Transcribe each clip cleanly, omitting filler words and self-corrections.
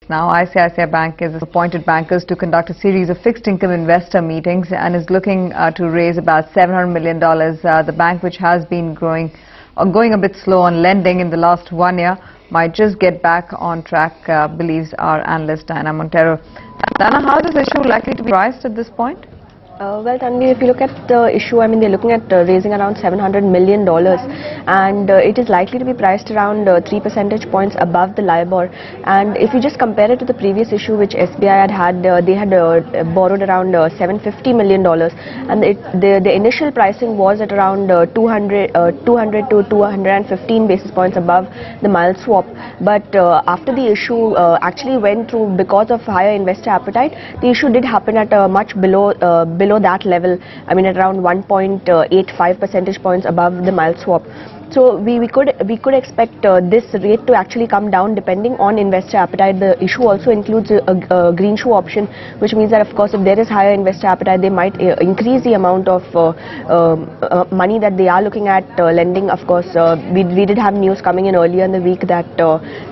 Now, ICICI Bank has appointed bankers to conduct a series of fixed income investor meetings and is looking to raise about $700 million. The bank, which has been going a bit slow on lending in the last 1 year, might just get back on track, believes our analyst Diana Montero. Diana, how is this issue likely to be priced at this point? Well, Tanvi, if you look at the issue, I mean, they're looking at raising around $700 million, and it is likely to be priced around 3 percentage points above the LIBOR. And if you just compare it to the previous issue, which SBI had, they had borrowed around $750 million, and the initial pricing was at around 200 to 215 basis points above the mild swap. But after the issue actually went through because of higher investor appetite, the issue did happen at a much below that level, I mean at around 1.85 percentage points above the mild swap. So we could expect this rate to actually come down depending on investor appetite. The issue also includes a green shoe option, which means that of course if there is higher investor appetite, they might increase the amount of money that they are looking at lending. Of course, we did have news coming in earlier in the week that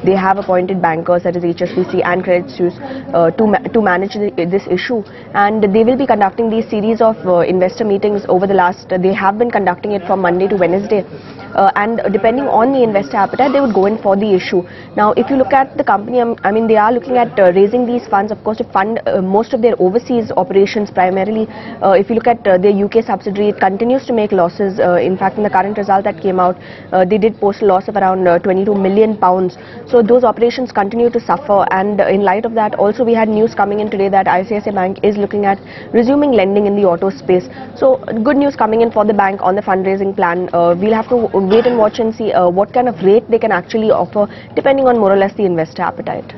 they have appointed bankers, that is HSBC and Credit Suisse, to manage this issue, and they will be conducting these series of investor meetings over the last. They have been conducting it from Monday to Wednesday. And depending on the investor appetite, they would go in for the issue. Now, if you look at the company, I mean, they are looking at raising these funds, of course, to fund most of their overseas operations primarily. If you look at their UK subsidiary, it continues to make losses. In fact, in the current result that came out, they did post a loss of around £22 million. So those operations continue to suffer. And in light of that, also we had news coming in today that ICICI Bank is looking at resuming lending in the auto space. So good news coming in for the bank on the fundraising plan. We'll have to wait and watch and see what kind of rate they can actually offer depending on more or less the investor appetite.